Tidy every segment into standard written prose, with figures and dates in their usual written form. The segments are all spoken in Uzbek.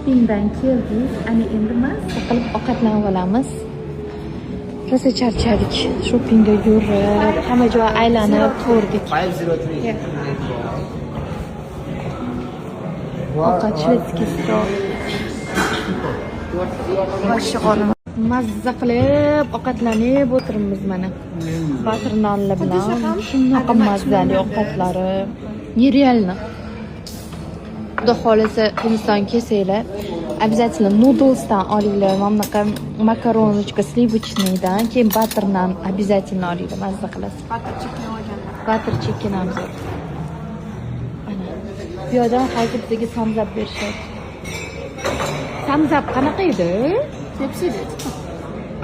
shoppingdan keldik. Ana endi mazza qilib ovqatlanib olamiz. Rosa charchadik. Shoppingda yurib, hamma joy aylanib ko'rdik. 503. Ovqat shvedskiy stol. Boshqonimiz mazza qilib ovqatlanib o'tiribmiz mana. Batr nonlar bilan shunaqa mazali ovqatlari. Нереально. Xudo xolisa Hindiston kelsanglar, обязательно noodlesdan olinglar. Mana bunaqa makaronочка sливочныйdan, keyin batr non обязательно olinglar, mazza qilasiz. Batr chicken ham zo'r. Mana. Bu yerdan hozir bizga samzab berishadi. Samzab qanaqa edi? Pepsi'da.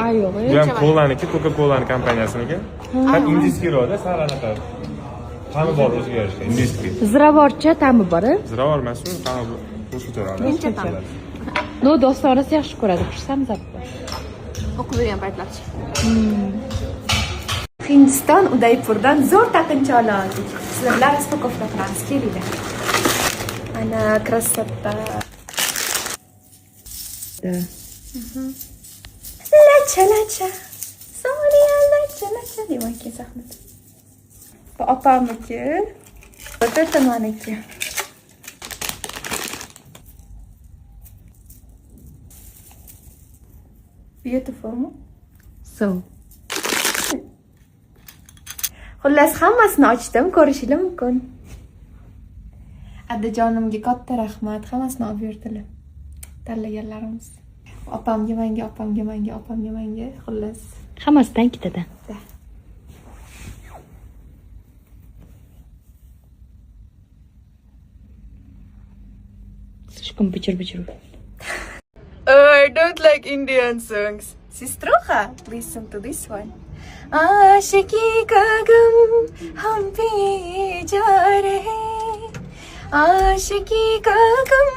Ay yo'q. Bu ham Coca-Cola'niki, Coca-Cola'ning kompaniyasiniki. Ham indiyskiroda sal anaqa ta'mi bor o'ziga yarashgan indiyskiy. Ziravorcha ta'mi bor. Ziravor emas-ku, ta'mi boshqacha. Mencha ta'mi. No, do'stlarimiz yaxshi ko'radi, samzabni. O'qib yurgan paytlarchi. Hindiston Udaipurdan zo'r taqinchoqlar oldik. Sizlar bilan raspakofka qilamiz, kelinglar. Ana krasotda. Lacha. So'riya lacha degan kes Ahmad. Bu opamniki, bu tamaniki. Beautiful. So. Xullas hammasini ochdim, ko'rishingiz mumkin. Adajonimga katta rahmat, hammasini olib berdilar. Tanlaganlarimiz. Opamga menga, xullas. Hammasidan ikkitadan. Слишком bichir. I don't like Indian songs. Sistroha, listen to this one. आशिकी का गम हम पिए जा रहे, आशिकी का गम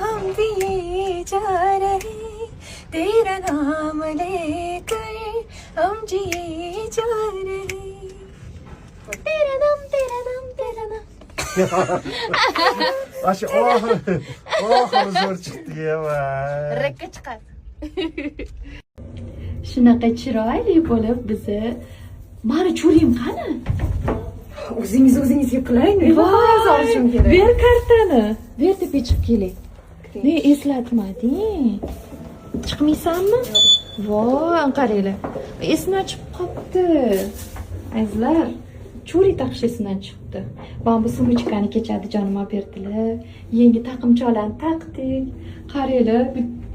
हम पिए जा रहे, तेरा नाम लेकर हम जिए जा रहे, तेरा नाम Aşı oh zo'r chiqdi ya. rekka chiqadi. Shunaqa chiroyli bo'lib bizni mari churim qani? O'zingizga qilaymi? Bahosi olishim kerak. Ber kartani. Ber deb chiqib keling. Ne eslatmading? Chiqmaysanmi? Voy, qaranglar. Esdan chiqib qopti. Azizlar, churi taqish esdan chiqdi. Mana bu sumочкani kechadi jonimga berdilar. Yangi taqimchoqlarni taqdik. Qaranglar,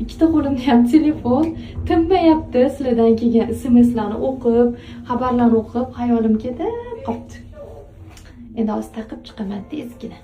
ikkita qo'limda ham telefon tinmayapti. Sizlardan kelgan SMSlarni o'qib, xabarlarni o'qib, hayolim ketib qopti. Endi hozir taqib chiqaman tezgina.